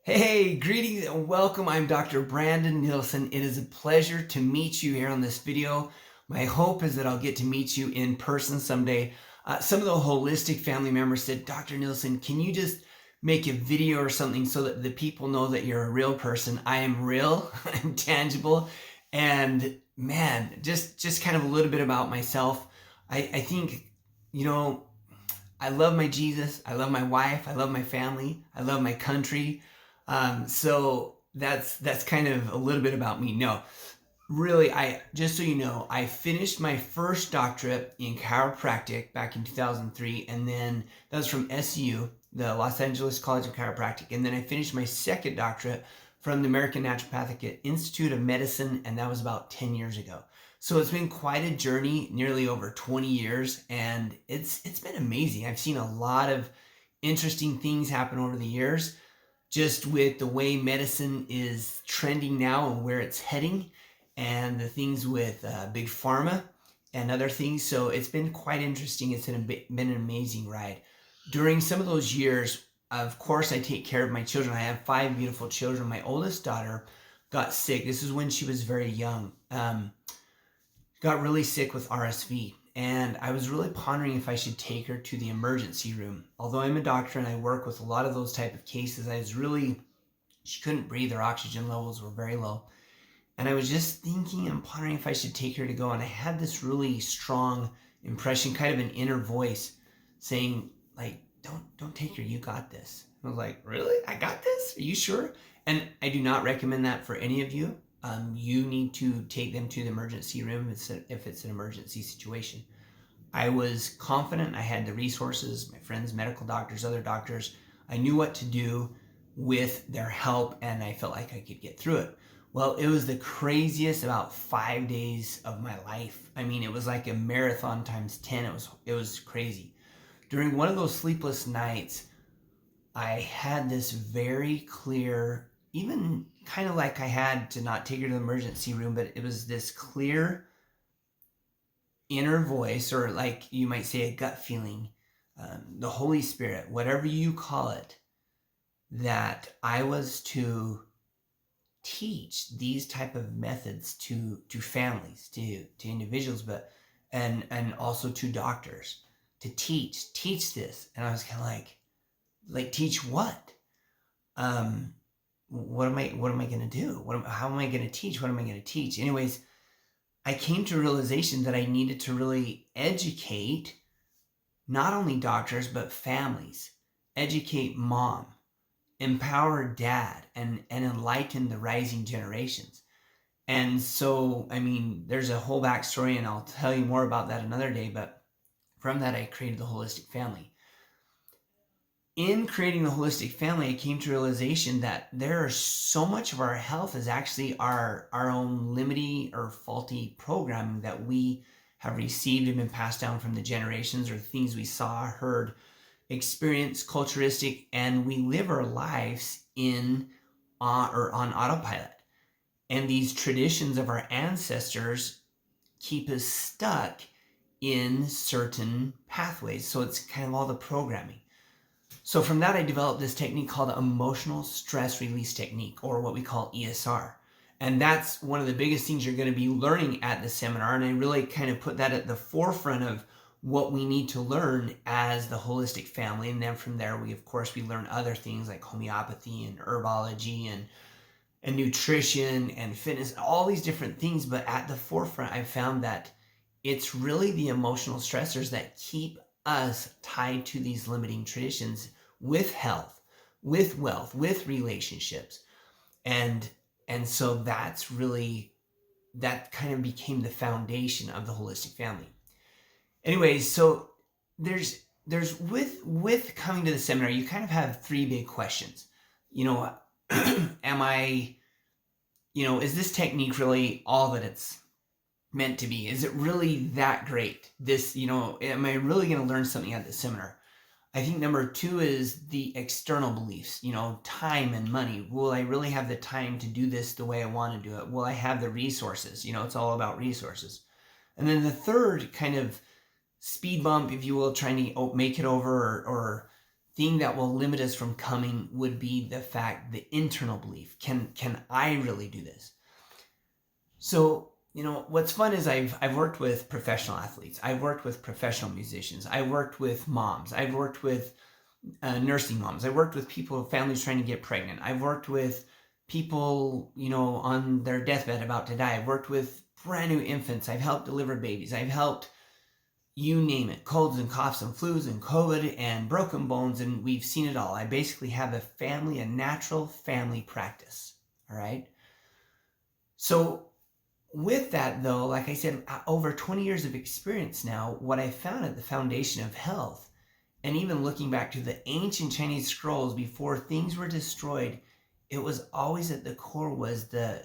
Hey, greetings and welcome. I'm Dr. Brandon Nielsen. It is a pleasure to meet you here on this video. My hope is that I'll get to meet you in person someday. Some of the holistic family members said, Dr. Nielsen, can you just make a video or something so that the people know that you're a real person? I am real, I'm tangible, and man, just kind of a little bit about myself. I think, you know, I love my Jesus. I love my wife. I love my family. I love my country. So that's kind of a little bit about me. No, really, I just so you know, I finished my first doctorate in chiropractic back in 2003, and then that was from SU, the Los Angeles College of Chiropractic, and then I finished my second doctorate from the American Naturopathic Institute of Medicine, and that was about 10 years ago. So it's been quite a journey, nearly over 20 years, and it's been amazing. I've seen a lot of interesting things happen over the years, just with the way medicine is trending now and where it's heading, and the things with big pharma and other things. So it's been quite interesting. It's been an amazing ride. During some of those years, of course, I take care of my children. I have 5 beautiful children. My oldest daughter got sick. This is when she was very young. Got really sick with RSV. And I was really pondering if I should take her to the emergency room. Although I'm a doctor and I work with a lot of those type of cases, she couldn't breathe. Her oxygen levels were very low. And I was just thinking and pondering if I should take her to go. And I had this really strong impression, kind of an inner voice saying, like, don't take her. You got this. I was like, really? I got this? Are you sure? And I do not recommend that for any of you. You need to take them to the emergency room if it's an emergency situation. I was confident. I had the resources, my friends, medical doctors, other doctors. I knew what to do with their help, and I felt like I could get through it. Well, it was the craziest about 5 days of my life. I mean, it was like a marathon times 10. It was crazy. During one of those sleepless nights, I had this very clear, even kind of like I had to not take her to the emergency room, but it was this clear inner voice, or like you might say a gut feeling, the Holy Spirit, whatever you call it, that I was to teach these type of methods to families, to individuals, but and also to doctors, to teach this. And I was kind of like teach what? What am I going to do? How am I going to teach? What am I going to teach? Anyways, I came to a realization that I needed to really educate not only doctors, but families, educate mom, empower dad, and enlighten the rising generations. And so, I mean, there's a whole backstory, and I'll tell you more about that another day, but from that, I created the holistic family. In creating the holistic family, I came to realization that there are so much of our health is actually our own limiting or faulty programming that we have received and been passed down from the generations, or things we saw, heard, experienced, culturistic, and we live our lives on autopilot. And these traditions of our ancestors keep us stuck in certain pathways. So it's kind of all the programming. So from that, I developed this technique called emotional stress release technique, or what we call ESR. And that's one of the biggest things you're going to be learning at the seminar. And I really kind of put that at the forefront of what we need to learn as the holistic family. And then from there, we learn other things like homeopathy and herbology and nutrition and fitness, all these different things. But at the forefront, I found that it's really the emotional stressors that keep us tied to these limiting traditions with health, with wealth, with relationships. And so that kind of became the foundation of the holistic family. Anyways, so there's with coming to the seminar, you kind of have 3 big questions. Is this technique really all that it's meant to be? Is it really that great? Am I really going to learn something at the seminar? I think number 2 is the external beliefs, time and money. Will I really have the time to do this the way I want to do it? Will I have the resources? It's all about resources. And then the third kind of speed bump, if you will, trying to make it over or thing that will limit us from coming would be the fact, the internal belief. Can I really do this? So, what's fun is I've worked with professional athletes. I've worked with professional musicians. I've worked with moms. I've worked with nursing moms. I've worked with people, families trying to get pregnant. I've worked with people, on their deathbed about to die. I've worked with brand new infants. I've helped deliver babies. I've helped, you name it, colds and coughs and flus and COVID and broken bones, and we've seen it all. I basically have a natural family practice. All right. So with that, though, like I said, over 20 years of experience now, what I found at the foundation of health, and even looking back to the ancient Chinese scrolls before things were destroyed, it was always at the core was the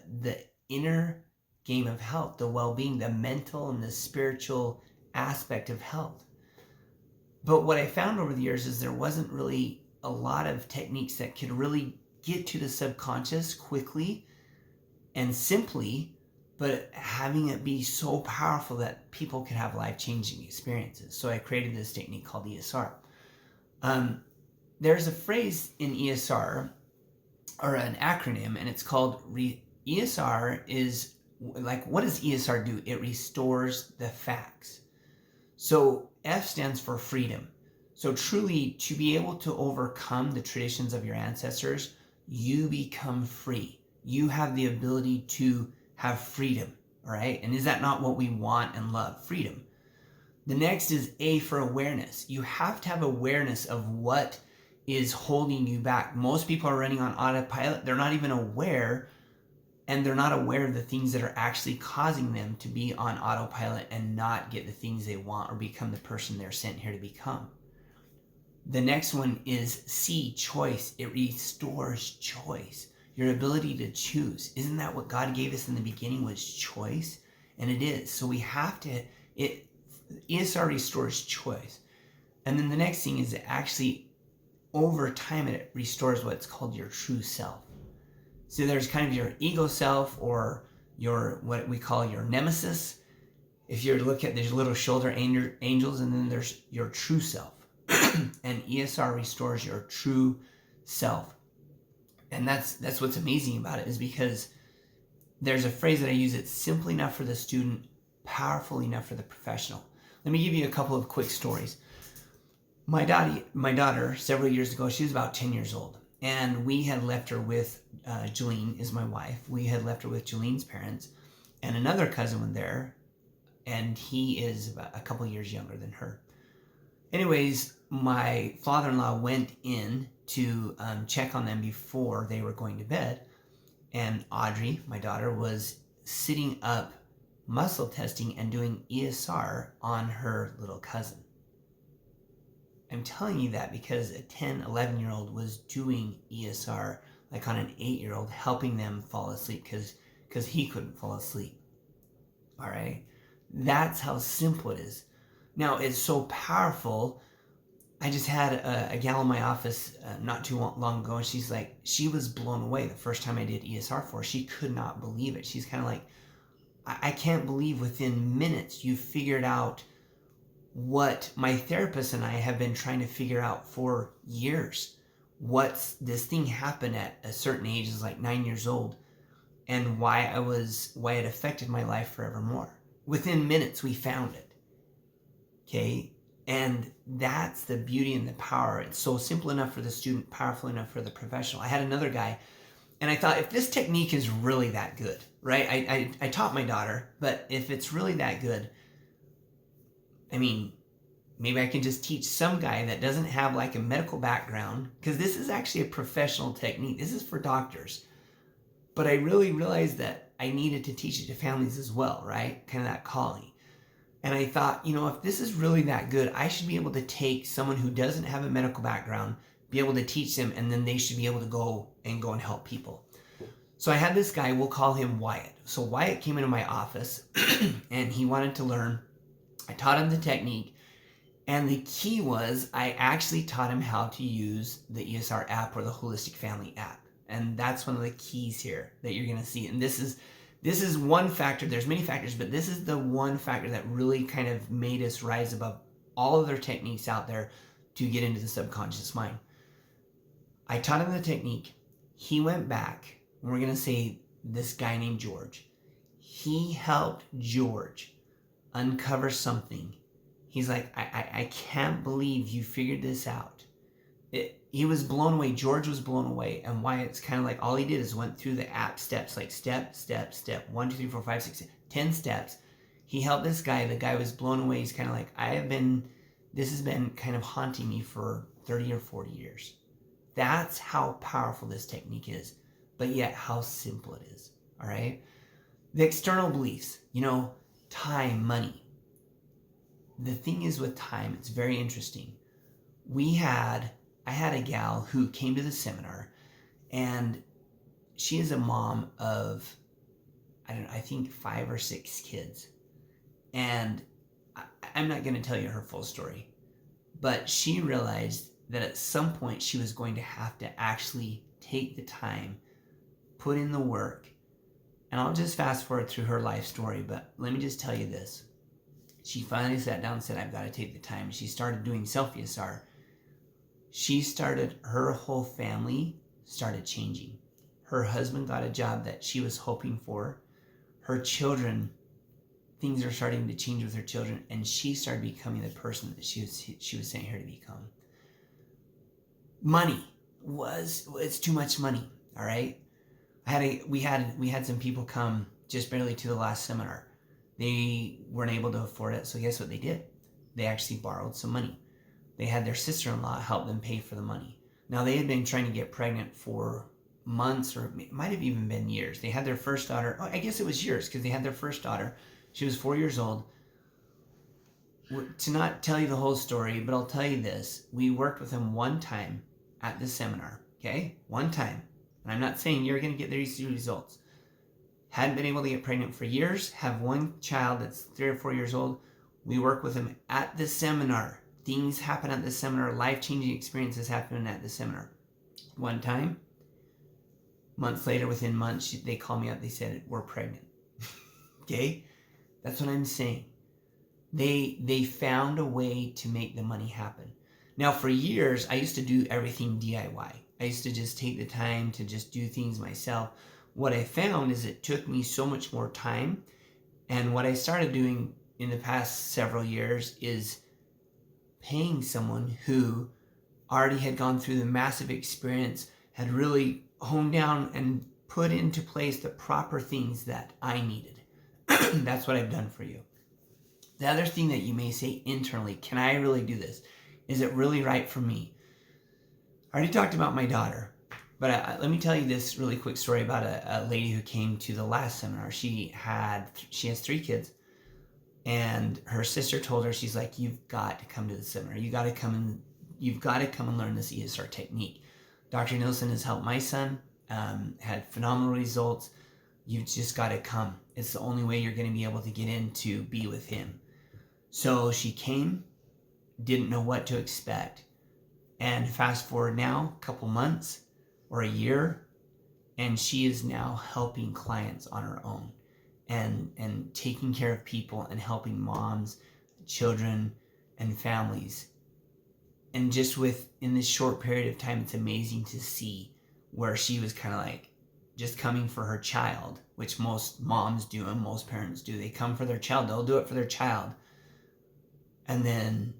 inner game of health, the well-being, the mental and the spiritual aspect of health. But what I found over the years is there wasn't really a lot of techniques that could really get to the subconscious quickly and simply, but having it be so powerful that people could have life-changing experiences. So I created this technique called ESR. There's a phrase in ESR, or an acronym, and it's called ESR is like, what does ESR do? It restores the facts. So F stands for freedom. So truly, to be able to overcome the traditions of your ancestors, you become free. You have the ability to have freedom, all right? And is that not what we want and love? Freedom. The next is A for awareness. You have to have awareness of what is holding you back. Most people are running on autopilot. They're not even aware, and they're not aware of the things that are actually causing them to be on autopilot and not get the things they want or become the person they're sent here to become. The next one is C, choice. It restores choice. Your ability to choose. Isn't that what God gave us in the beginning, was choice? And it is. So we have to, ESR restores choice. And then the next thing is actually over time it restores what's called your true self. So there's kind of your ego self, or your, what we call your nemesis. If you look at these little shoulder angels, and then there's your true self. And ESR restores your true self. And that's what's amazing about it, is because there's a phrase that I use. It's simple enough for the student, powerful enough for the professional. Let me give you a couple of quick stories. My daughter, several years ago, she was about 10 years old, and we had left her with, Jolene is my wife. We had left her with Jolene's parents, and another cousin was there, and he is about a couple years younger than her. Anyways, my father-in-law went in to check on them before they were going to bed, and Audrey, my daughter, was sitting up muscle testing and doing ESR on her little cousin. I'm telling you that because a 10, 11-year-old was doing ESR like on an 8-year-old, helping them fall asleep because he couldn't fall asleep. All right? That's how simple it is. Now, it's so powerful. I just had a gal in my office not too long ago, and she's like, she was blown away the first time I did ESR for her. She could not believe it. She's kind of like, I can't believe within minutes you figured out what my therapist and I have been trying to figure out for years. What's this thing happened at a certain age, is like 9 years old, and why it affected my life forevermore. Within minutes, we found it. Okay? And that's the beauty and the power. It's so simple enough for the student, powerful enough for the professional. I had another guy, and I thought, if this technique is really that good, right? I taught my daughter, but if it's really that good, I mean, maybe I can just teach some guy that doesn't have like a medical background, because this is actually a professional technique. This is for doctors. But I really realized that I needed to teach it to families as well, right? Kind of that calling. And I thought, if this is really that good, I should be able to take someone who doesn't have a medical background, be able to teach them, and then they should be able to go and help people. So I had this guy, we'll call him Wyatt. So Wyatt came into my office and he wanted to learn. I taught him the technique, and the key was I actually taught him how to use the ESR app, or the Holistic Family app. And that's one of the keys here that you're going to see. And this is one factor. There's many factors, but this is the one factor that really kind of made us rise above all other techniques out there to get into the subconscious mind. I taught him the technique. He went back, and we're going to say this guy named George. He helped George uncover something. He's like, I can't believe you figured this out. He was blown away. George was blown away. And why it's kind of like all he did is went through the app steps, like step, 1, 2, 3, 4, 5, 6, 10 steps. He helped this guy. The guy was blown away. He's kind of like, this has been kind of haunting me for 30 or 40 years. That's how powerful this technique is, but yet how simple it is. All right. The external beliefs, time, money. The thing is with time, it's very interesting. I had a gal who came to the seminar, and she is a mom of, I think 5 or 6 kids. And I'm not going to tell you her full story, but she realized that at some point she was going to have to actually take the time, put in the work. And I'll just fast forward through her life story, but let me just tell you this. She finally sat down and said, I've got to take the time. She started doing self-ESR. Her whole family started changing. Her husband got a job that she was hoping for. Her children, things are starting to change with her children, and she started becoming the person that she was sent here to become. Money it's too much money, all right? We had some people come just barely to the last seminar. They weren't able to afford it, so guess what they did? They actually borrowed some money. They had their sister-in-law help them pay for the money. Now, they had been trying to get pregnant for months, or it might have even been years. They had their first daughter. Oh, I guess it was years, because they had their first daughter. She was 4 years old. To not tell you the whole story, but I'll tell you this. We worked with them one time at the seminar, okay? One time. And I'm not saying you're going to get these results. Hadn't been able to get pregnant for years. Have one child that's 3 or 4 years old. We work with them at the seminar. Things happen at the seminar. Life-changing experiences happen at the seminar. One time, months later, within months, they called me up. They said, we're pregnant. Okay? That's what I'm saying. They found a way to make the money happen. Now, for years, I used to do everything DIY. I used to just take the time to just do things myself. What I found is it took me so much more time. And what I started doing in the past several years is paying someone who already had gone through the massive experience, had really honed down and put into place the proper things that I needed. That's what I've done for you. The other thing that you may say internally, can I really do this? Is it really right for me? I already talked about my daughter, but let me tell you this really quick story about a lady who came to the last seminar. She has 3 kids, and her sister told her, she's like, you've got to come to the seminar. You've got to come and learn this ESR technique. Dr. Nielsen has helped my son, had phenomenal results. You've just got to come. It's the only way you're going to be able to get in to be with him. So she came, didn't know what to expect. And fast forward now, a couple months or a year, and she is now helping clients on her own and taking care of people and helping moms, children, and families. And just in this short period of time, it's amazing to see where she was kind of like just coming for her child, which most moms do and most parents do. They come for their child. They'll do it for their child. And then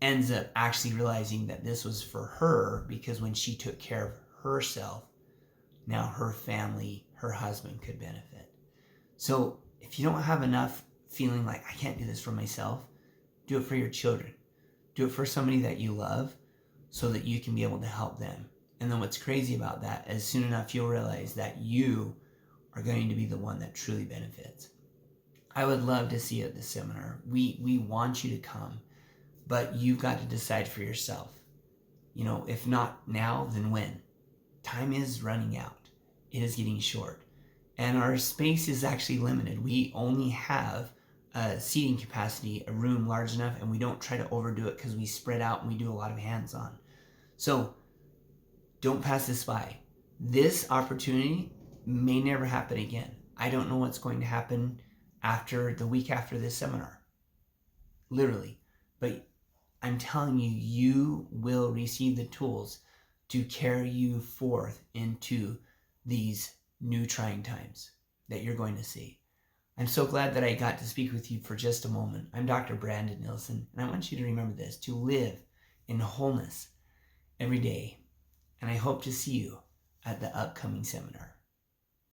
ends up actually realizing that this was for her, because when she took care of herself, now her family, her husband could benefit. So if you don't have enough feeling like, I can't do this for myself, do it for your children. Do it for somebody that you love so that you can be able to help them. And then what's crazy about that is soon enough you'll realize that you are going to be the one that truly benefits. I would love to see you at the seminar. We want you to come, but you've got to decide for yourself. If not now, then when? Time is running out. It is getting short. And our space is actually limited. We only have a seating capacity, a room large enough, and we don't try to overdo it because we spread out and we do a lot of hands-on. So don't pass this by. This opportunity may never happen again. I don't know what's going to happen after the week after this seminar. Literally. But I'm telling you, you will receive the tools to carry you forth into these new trying times that you're going to see. I'm so glad that I got to speak with you for just a moment. I'm Dr. Brandon Nielsen, and I want you to remember this, to live in wholeness every day. And I hope to see you at the upcoming seminar.